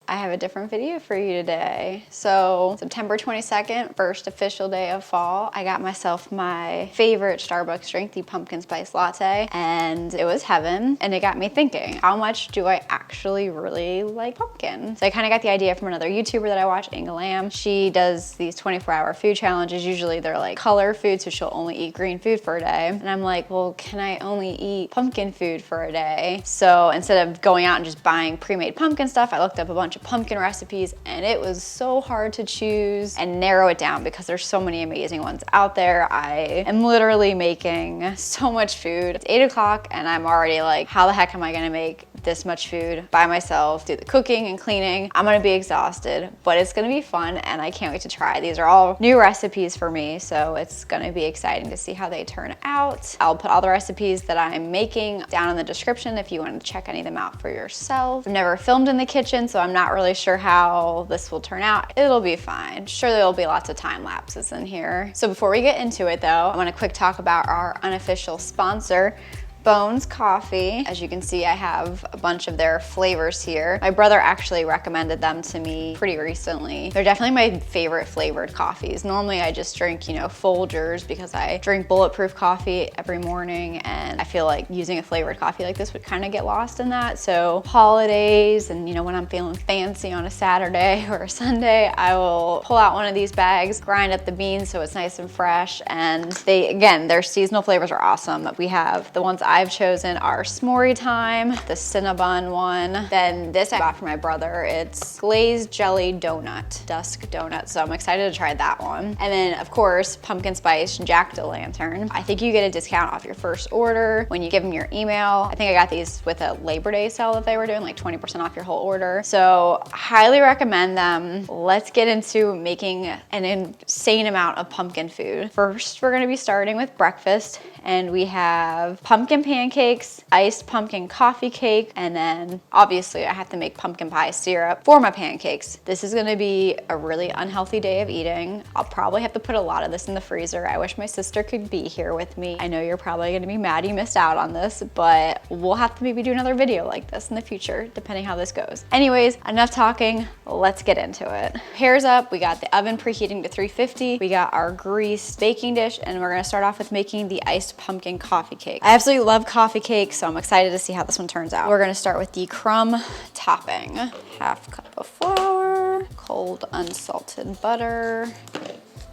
I have a different video for you today. So September 22nd, first official day of fall, I got myself my favorite Starbucks drink, the pumpkin spice latte, and it was heaven. And it got me thinking, how much do I actually really like pumpkin? So I kind of got the idea from another YouTuber that I watch, Inga Lamb. She does these 24-hour food challenges. Usually they're like color food, so she'll only eat green food for a day. And I'm like, well, can I only eat pumpkin food for a day? So instead of going out and just buying pre-made pumpkin stuff, I looked up a bunch of pumpkin recipes, and it was so hard to choose and narrow it down because there's so many amazing ones out there. I am literally making so much food. It's 8 o'clock and I'm already like, how the heck am I gonna make this much food by myself, do the cooking and cleaning? I'm gonna be exhausted, but it's gonna be fun and I can't wait to try. These are all new recipes for me, so it's gonna be exciting to see how they turn out. I'll put all the recipes that I'm making down in the description if you want to check any of them out for yourself. I've never filmed in the kitchen, so I'm not really sure how this will turn out. It'll be fine. Sure, there'll be lots of time lapses in here. So before we get into it though, I want to quick talk about our unofficial sponsor, Bones Coffee. As you can see, I have a bunch of their flavors here. My brother actually recommended them to me pretty recently. They're definitely my favorite flavored coffees. Normally I just drink, Folgers because I drink bulletproof coffee every morning, and I feel like using a flavored coffee like this would kind of get lost in that. So holidays and when I'm feeling fancy on a Saturday or a Sunday, I will pull out one of these bags, grind up the beans so it's nice and fresh. And their seasonal flavors are awesome. We have the ones I've chosen are S'more Time, the Cinnabon one. Then this I bought for my brother. It's glazed jelly donut, dusk donut. So I'm excited to try that one. And then of course, pumpkin spice jack-o'-lantern. I think you get a discount off your first order when you give them your email. I think I got these with a Labor Day sale that they were doing, like 20% off your whole order. So highly recommend them. Let's get into making an insane amount of pumpkin food. First, we're gonna be starting with breakfast, and we have pumpkin pancakes, iced pumpkin coffee cake, and then obviously I have to make pumpkin pie syrup for my pancakes. This is gonna be a really unhealthy day of eating. I'll probably have to put a lot of this in the freezer. I wish my sister could be here with me. I know you're probably gonna be mad you missed out on this, but we'll have to maybe do another video like this in the future, depending how this goes. Anyways, enough talking, let's get into it. Pairs up, we got the oven preheating to 350. We got our greased baking dish, and we're gonna start off with making the iced pumpkin coffee cake. I absolutely love coffee cake, so I'm excited to see how this one turns out. We're gonna start with the crumb topping. Half cup of flour, cold unsalted butter,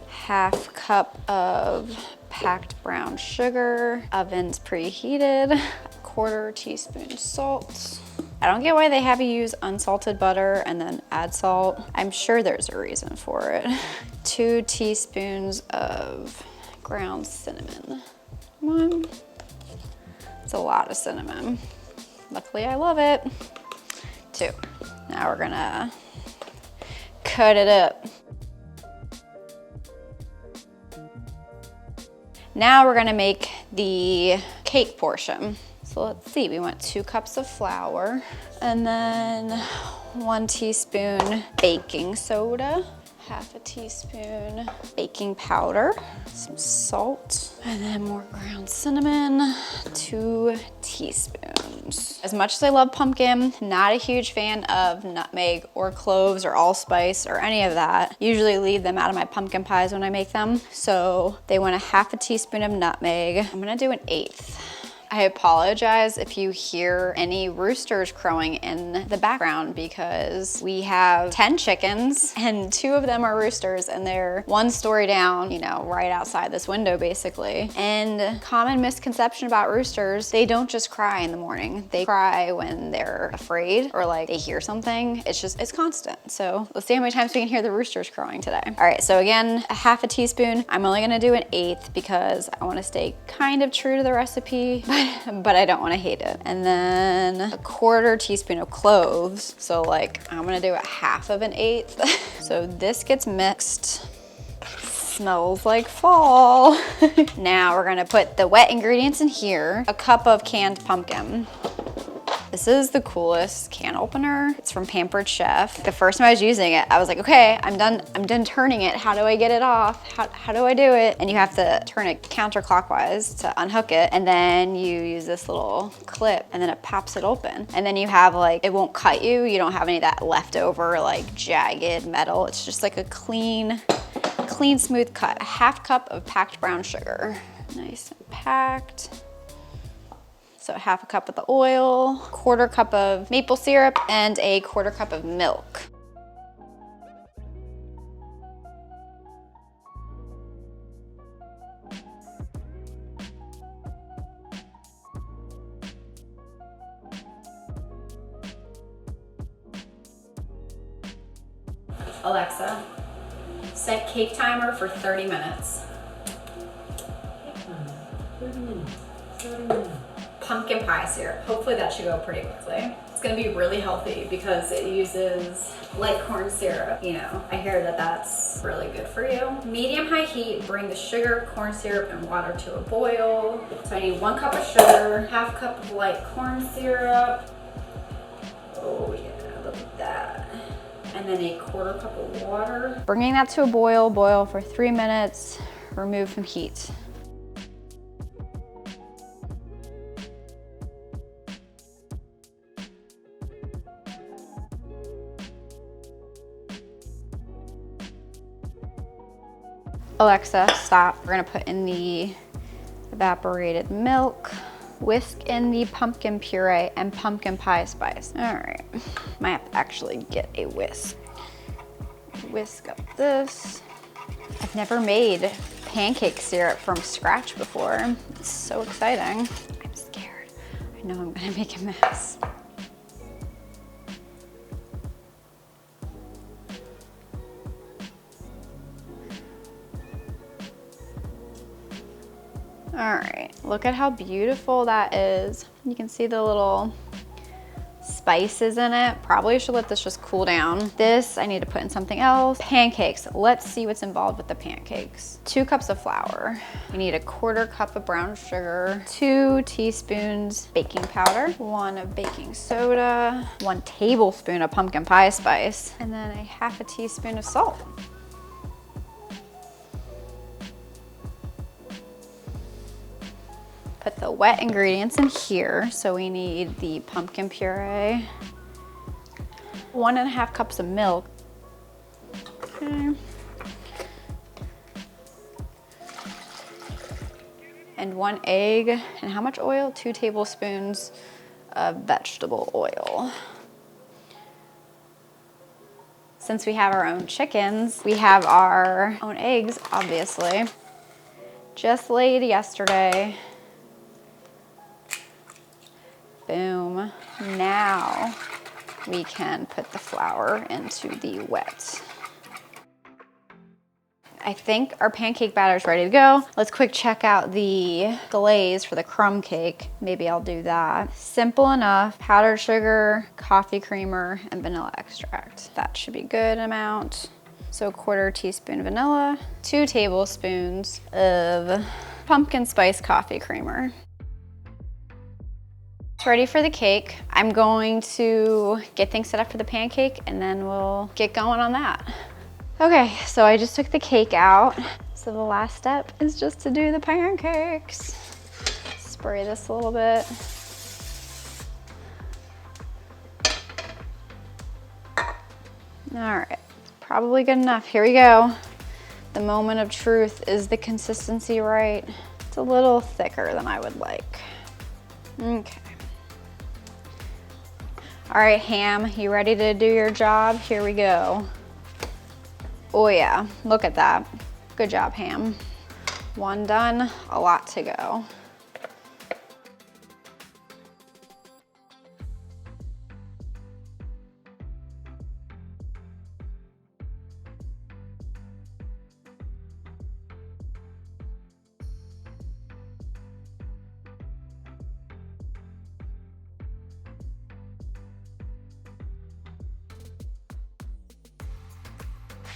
half cup of packed brown sugar, oven's preheated, quarter teaspoon salt. I don't get why they have you use unsalted butter and then add salt. I'm sure there's a reason for it. 2 teaspoons of ground cinnamon. One. It's a lot of cinnamon. Luckily, I love it. 2. Now we're gonna cut it up. Now we're gonna make the cake portion. So let's see, we want 2 cups of flour, and then 1 teaspoon baking soda, half a teaspoon baking powder, some salt, and then more ground cinnamon, 2 teaspoons. As much as I love pumpkin, not a huge fan of nutmeg or cloves or allspice or any of that. Usually leave them out of my pumpkin pies when I make them. So they want a half a teaspoon of nutmeg. I'm gonna do 1/8. I apologize if you hear any roosters crowing in the background because we have 10 chickens and 2 of them are roosters, and they're 1 story down, right outside this window basically. And common misconception about roosters, they don't just cry in the morning. They cry when they're afraid or like they hear something. It's constant. So let's see how many times we can hear the roosters crowing today. All right, so again, a half a teaspoon. I'm only gonna do 1/8 because I wanna stay kind of true to the recipe, but I don't want to hate it. And then a quarter teaspoon of cloves. So I'm gonna do 1/2 of 1/8. So this gets mixed. Smells like fall. Now we're gonna put the wet ingredients in here. A cup of canned pumpkin. This is the coolest can opener. It's from Pampered Chef. The first time I was using it, I was like, okay, I'm done turning it. How do I get it off? How do I do it? And you have to turn it counterclockwise to unhook it. And then you use this little clip and then it pops it open. And then you have like, it won't cut you. You don't have any of that leftover like jagged metal. It's just like a clean, smooth cut. A half cup of packed brown sugar. Nice and packed. So half a cup of the oil, quarter cup of maple syrup, and a quarter cup of milk. Alexa, set cake timer for 30 minutes. 30 minutes. 30 minutes. Pumpkin pie syrup. Hopefully that should go pretty quickly. It's gonna be really healthy because it uses light corn syrup. You know, I hear that that's really good for you. Medium-high heat, bring the sugar, corn syrup, and water to a boil. So I need 1 cup of sugar, half cup of light corn syrup. Oh yeah, look at that. And then a quarter cup of water. Bringing that to a boil for 3 minutes, remove from heat. Alexa, stop. We're gonna put in the evaporated milk, whisk in the pumpkin puree and pumpkin pie spice. All right, might have to actually get a whisk. Whisk up this. I've never made pancake syrup from scratch before. It's so exciting. I'm scared. I know I'm gonna make a mess. All right, look at how beautiful that is. You can see the little spices in it. Probably should let this just cool down. This I need to put in something else. Pancakes, let's see what's involved with the pancakes. 2 cups of flour. We need a quarter cup of brown sugar, 2 teaspoons baking powder, 1 of baking soda, 1 tablespoon of pumpkin pie spice, and then a half a teaspoon of salt. Put the wet ingredients in here. So we need the pumpkin puree, 1.5 cups of milk. Okay. And 1 egg. And how much oil? 2 tablespoons of vegetable oil. Since we have our own chickens, we have our own eggs, obviously. Just laid yesterday. Boom. Now we can put the flour into the wet. I think our pancake batter is ready to go. Let's quick check out the glaze for the crumb cake. Maybe I'll do that. Simple enough. Powdered sugar, coffee creamer, and vanilla extract. That should be a good amount. So 1/4 teaspoon vanilla, 2 tablespoons of pumpkin spice coffee creamer. It's ready for the cake. I'm going to get things set up for the pancake and then we'll get going on that. Okay, so I just took the cake out. So the last step is just to do the pancakes. Spray this a little bit. All right, probably good enough. Here we go. The moment of truth. Is the consistency right? It's a little thicker than I would like. Okay. All right, ham, you ready to do your job? Here we go. Oh yeah, look at that. Good job, ham. 1 done, a lot to go.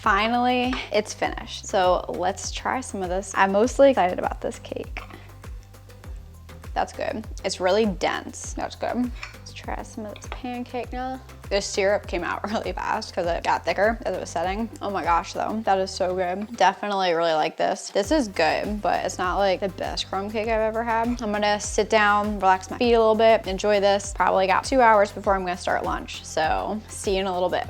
Finally, it's finished. So let's try some of this. I'm mostly excited about this cake. That's good. It's really dense. That's good. Let's Try some of this pancake now. This syrup came out really fast because it got thicker as it was setting. Oh my gosh though, that is so good. Definitely really like this. This is good, but it's not like the best crumb cake I've ever had. I'm gonna sit down, relax my feet a little bit, enjoy this. Probably got 2 hours before I'm gonna start lunch. So see you in a little bit.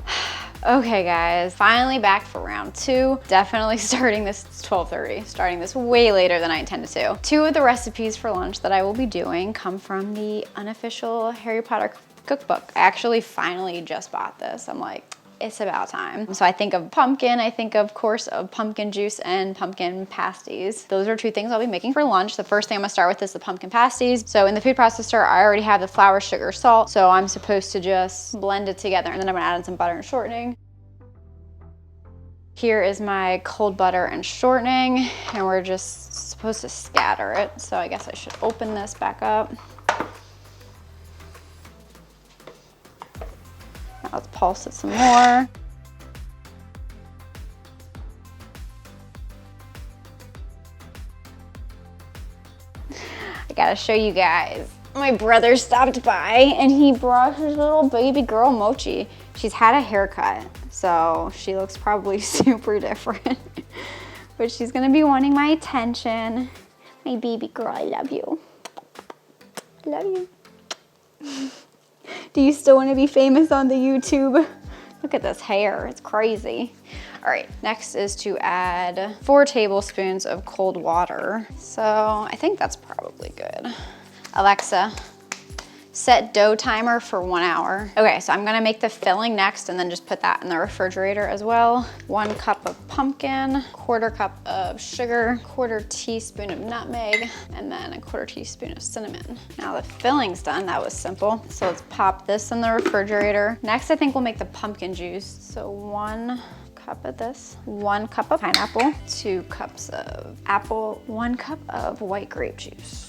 Okay guys, finally back for round 2. Definitely starting this, it's 12:30, starting this way later than I intended to. 2 of the recipes for lunch that I will be doing come from the unofficial Harry Potter cookbook. I actually finally just bought this. I'm like, it's about time. So I think of pumpkin, I think of course of pumpkin juice and pumpkin pasties. Those are 2 things I'll be making for lunch. The first thing I'm gonna start with is the pumpkin pasties. So in the food processor, I already have the flour, sugar, salt. So I'm supposed to just blend it together and then I'm gonna add in some butter and shortening. Here is my cold butter and shortening, and we're just supposed to scatter it. So I guess I should open this back up. Now let's pulse it some more. I gotta show you guys. My brother stopped by and he brought his little baby girl Mochi. She's had a haircut, so she looks probably super different. But she's gonna be wanting my attention. My baby girl, I love you. I love you. Do you still want to be famous on the YouTube? Look at this hair, it's crazy. All right, next is to add 4 tablespoons of cold water. So I think that's probably good. Alexa, set dough timer for 1 hour. Okay, so I'm gonna make the filling next and then just put that in the refrigerator as well. 1 cup of pumpkin, 1/4 cup of sugar, 1/4 teaspoon of nutmeg, and then 1/4 teaspoon of cinnamon. Now the filling's done, that was simple. So let's pop this in the refrigerator. Next, I think we'll make the pumpkin juice. So 1 cup of this, 1 cup of pineapple, 2 cups of apple, 1 cup of white grape juice.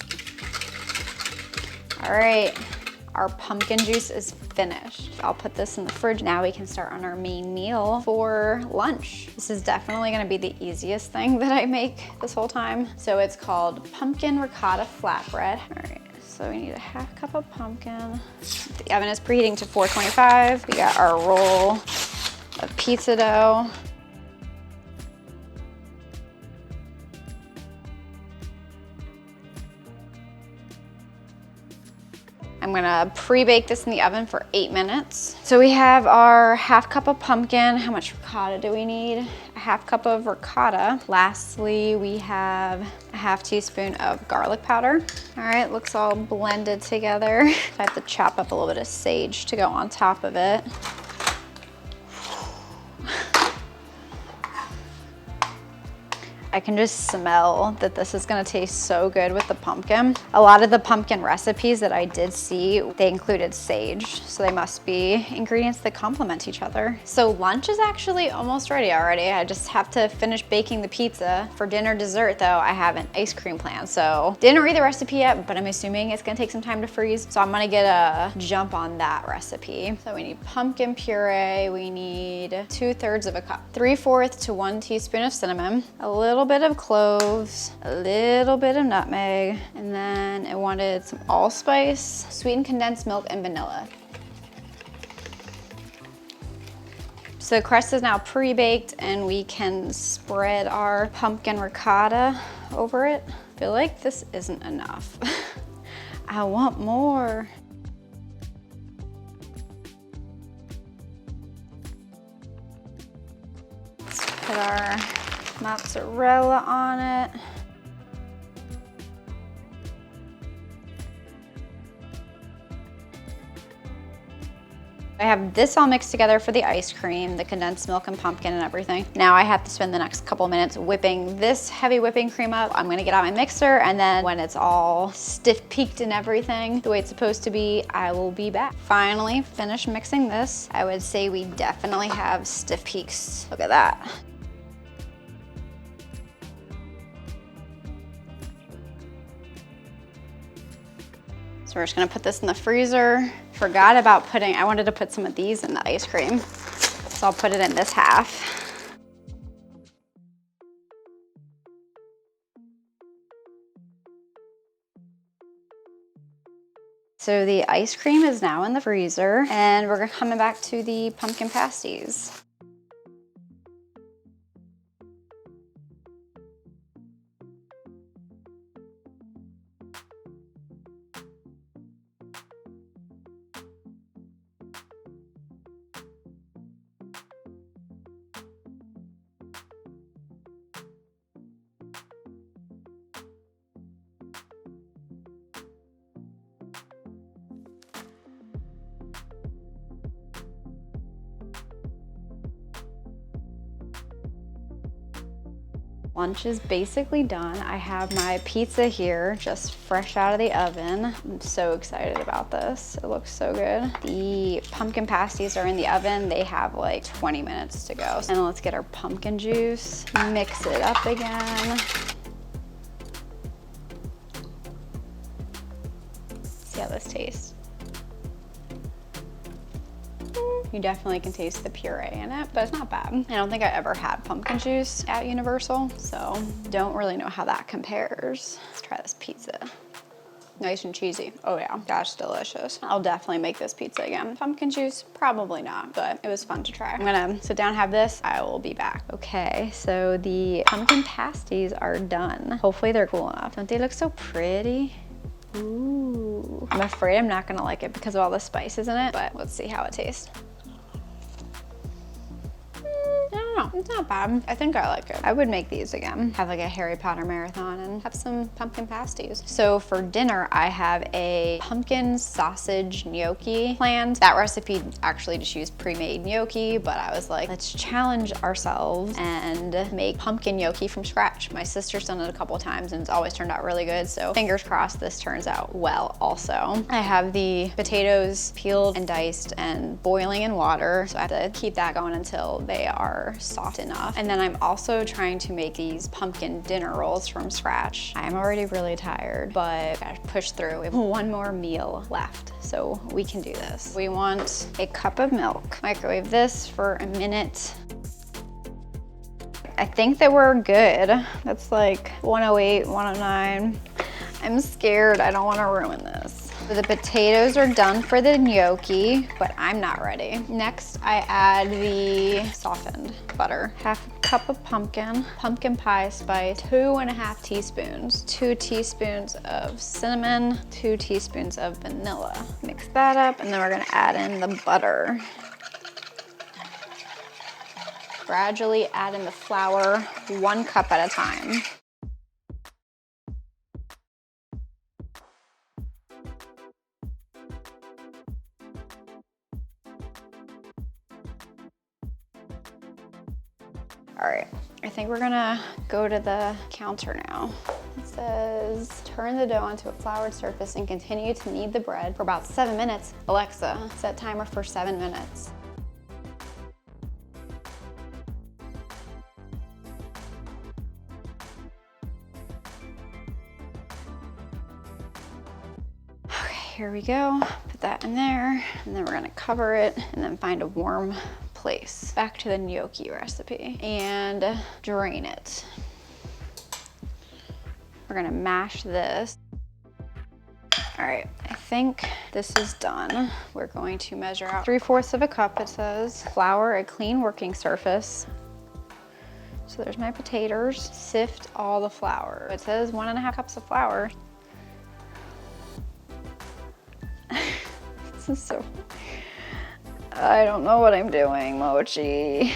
All right, our pumpkin juice is finished. I'll put this in the fridge. Now we can start on our main meal for lunch. This is definitely gonna be the easiest thing that I make this whole time. So it's called pumpkin ricotta flatbread. All right, so we need 1/2 cup of pumpkin. The oven is preheating to 425. We got our roll of pizza dough. I'm gonna pre-bake this in the oven for 8 minutes. So we have our 1/2 cup of pumpkin. How much ricotta do we need? 1/2 cup of ricotta. Lastly, we have 1/2 teaspoon of garlic powder. All right, looks all blended together. I have to chop up a little bit of sage to go on top of it. I can just smell that this is gonna taste so good with the pumpkin. A lot of the pumpkin recipes that I did see, they included sage, so they must be ingredients that complement each other. So lunch is actually almost ready already. I just have to finish baking the pizza. For dinner dessert though, I have an ice cream plan. So didn't read the recipe yet, but I'm assuming it's gonna take some time to freeze. So I'm gonna get a jump on that recipe. So we need pumpkin puree. We need 2/3 of a cup, 3/4 to 1 teaspoon of cinnamon, a little bit of cloves, a little bit of nutmeg, and then I wanted some allspice, sweetened condensed milk, and vanilla. So the crust is now pre-baked and we can spread our pumpkin ricotta over it. I feel like this isn't enough. I want more. Let's put our mozzarella on it. I have this all mixed together for the ice cream, the condensed milk and pumpkin and everything. Now I have to spend the next couple minutes whipping this heavy whipping cream up. I'm gonna get out my mixer, and then when it's all stiff peaked and everything, the way it's supposed to be, I will be back. Finally finished mixing this. I would say we definitely have stiff peaks. Look at that. So we're just gonna put this in the freezer. Forgot about putting, I wanted to put some of these in the ice cream. So I'll put it in this half. So the ice cream is now in the freezer and we're coming back to the pumpkin pasties. Lunch is basically done. I have my pizza here, just fresh out of the oven. I'm so excited about this. It looks so good. The pumpkin pasties are in the oven. They have like 20 minutes to go. And let's get our pumpkin juice, mix it up again. See how this tastes. You definitely can taste the puree in it, but it's not bad. I don't think I ever had pumpkin juice at Universal, so don't really know how that compares. Let's try this pizza. Nice and cheesy. Oh yeah, that's delicious. I'll definitely make this pizza again. Pumpkin juice, probably not, but it was fun to try. I'm gonna sit down, have this. I will be back. Okay, so the pumpkin pasties are done. Hopefully they're cool enough. Don't they look so pretty? Ooh. I'm afraid I'm not gonna like it because of all the spices in it, but let's see how it tastes. It's not bad. I think I like it. I would make these again. Have like a Harry Potter marathon and have some pumpkin pasties. So for dinner, I have a pumpkin sausage gnocchi planned. That recipe actually just used pre-made gnocchi, but I was like, let's challenge ourselves and make pumpkin gnocchi from scratch. My sister's done it a couple times and it's always turned out really good. So fingers crossed this turns out well also. I have the potatoes peeled and diced and boiling in water. So I have to keep that going until they are soft enough. And then I'm also trying to make these pumpkin dinner rolls from scratch. I'm already really tired, but I gotta push through. We have one more meal left, so we can do this. We want a cup of milk. Microwave this for a minute. I think that we're good. That's like 108, 109. I'm scared, I don't wanna ruin this. So the potatoes are done for the gnocchi, but I'm not ready. Next, I add the softened butter. Half a cup of pumpkin pie spice, 2.5 teaspoons, 2 teaspoons of cinnamon, 2 teaspoons of vanilla. Mix that up, and then we're gonna add in the butter. Gradually add in the flour, 1 cup at a time. All right, I think we're gonna go to the counter now. It says, turn the dough onto a floured surface and continue to knead the bread for about 7 minutes. Alexa, set timer for 7 minutes. Okay, here we go. Put that in there, and then we're gonna cover it and then find a warm place. Back to the gnocchi recipe and drain it. We're gonna mash this. All right, I think this is done. We're going to measure out 3/4 of a cup, it says. Flour a clean working surface. So there's my potatoes. Sift all the flour. It says 1.5 cups of flour. This is so, I don't know what I'm doing, Mochi.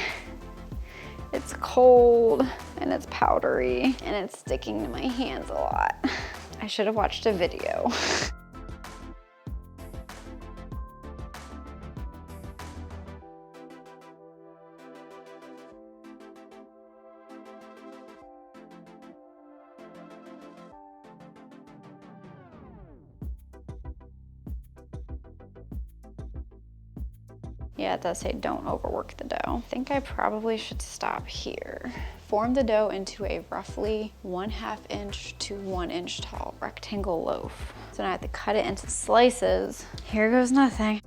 It's cold and it's powdery and it's sticking to my hands a lot. I should have watched a video. Yeah, it does say don't overwork the dough. I think I probably should stop here. Form the dough into a roughly 1/2 inch to 1 inch tall rectangle loaf. So now I have to cut it into slices. Here goes nothing.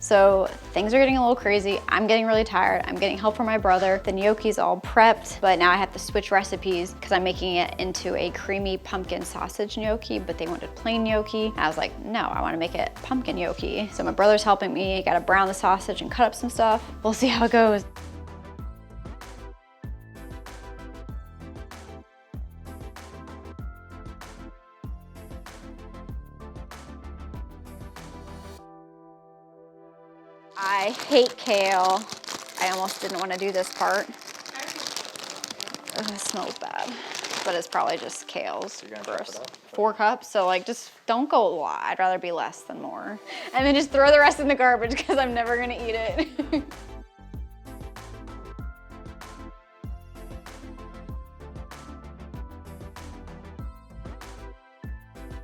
So things are getting a little crazy. I'm getting really tired. I'm getting help from my brother. The gnocchi's all prepped, but now I have to switch recipes because I'm making it into a creamy pumpkin sausage gnocchi, but they wanted plain gnocchi. I was like, no, I want to make it pumpkin gnocchi. So my brother's helping me. Got to brown the sausage and cut up some stuff. We'll see how it goes. I hate kale. I almost didn't want to do this part. Ugh, it smells bad, but it's probably just kale's. Gross. 4 cups, so like just don't go a lot. I'd rather be less than more. And then just throw the rest in the garbage because I'm never gonna eat it.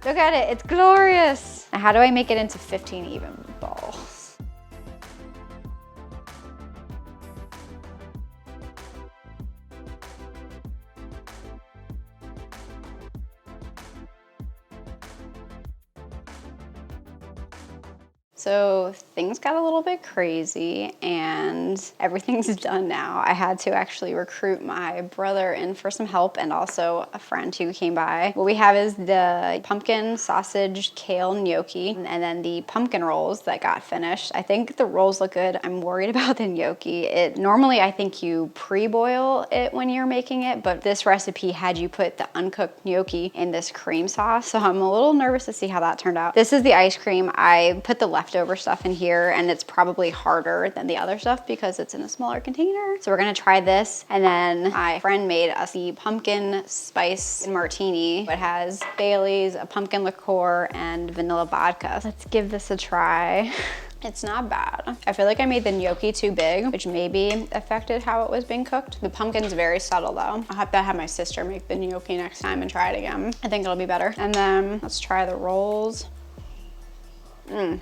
Look at it, it's glorious. Now how do I make it into 15 even balls? So things got a little bit crazy and everything's done now. I had to actually recruit my brother in for some help and also a friend who came by. What we have is the pumpkin sausage kale gnocchi and then the pumpkin rolls that got finished. I think the rolls look good. I'm worried about the gnocchi. Normally I think you pre-boil it when you're making it, but this recipe had you put the uncooked gnocchi in this cream sauce. So I'm a little nervous to see how that turned out. This is the ice cream. I put the leftover stuff in here and it's probably harder than the other stuff because it's in a smaller container. So we're gonna try this. And then my friend made us the pumpkin spice martini. It has Bailey's, a pumpkin liqueur, and vanilla vodka. Let's give this a try. It's not bad. I feel like I made the gnocchi too big, which maybe affected how it was being cooked. The pumpkin's very subtle though. I'll have to have my sister make the gnocchi next time and try it again. I think it'll be better. And then let's try the rolls.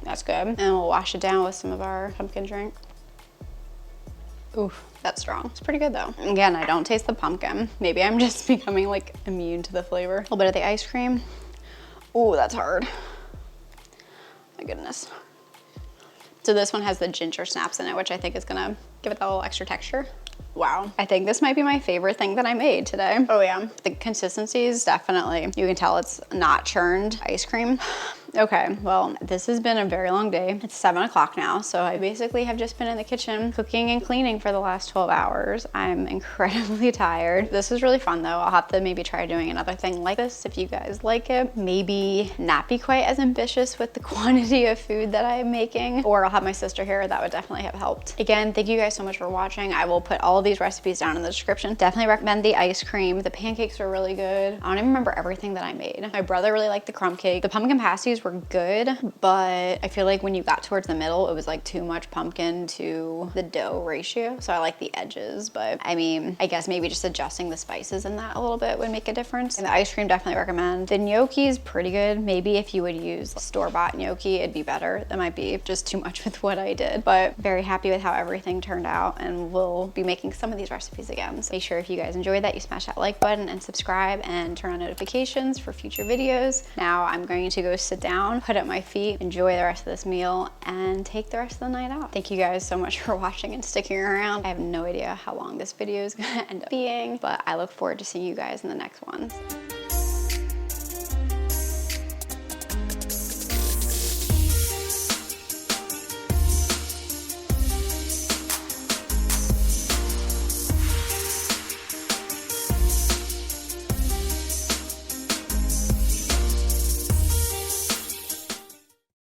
That's good. And we'll wash it down with some of our pumpkin drink. Oof, that's strong. It's pretty good though. Again, I don't taste the pumpkin. Maybe I'm just becoming like immune to the flavor. A little bit of the ice cream. Ooh, that's hard. My goodness. So this one has the ginger snaps in it, which I think is gonna give it that little extra texture. Wow, I think this might be my favorite thing that I made today. Oh yeah, the consistency is definitely, you can tell it's not churned ice cream. Okay, well, this has been a very long day. It's 7 o'clock now, so I basically have just been in the kitchen cooking and cleaning for the last 12 hours. I'm incredibly tired. This was really fun though. I'll have to maybe try doing another thing like this if you guys like it. Maybe not be quite as ambitious with the quantity of food that I'm making, or I'll have my sister here. That would definitely have helped. Again, thank you guys so much for watching. I will put all of these recipes down in the description. Definitely recommend the ice cream. The pancakes were really good. I don't even remember everything that I made. My brother really liked the crumb cake. The pumpkin pasties were good, but I feel like when you got towards the middle, it was like too much pumpkin to the dough ratio. So I like the edges, but I mean, I guess maybe just adjusting the spices in that a little bit would make a difference. And the ice cream, definitely recommend. The gnocchi is pretty good. Maybe if you would use store-bought gnocchi, it'd be better. That might be just too much with what I did, but very happy with how everything turned out, and we'll be making some of these recipes again. So make sure if you guys enjoyed that, you smash that like button and subscribe and turn on notifications for future videos. Now I'm going to go sit down, put up my feet, enjoy the rest of this meal, and take the rest of the night out. Thank you guys so much for watching and sticking around. I have no idea how long this video is gonna end up being, but I look forward to seeing you guys in the next ones.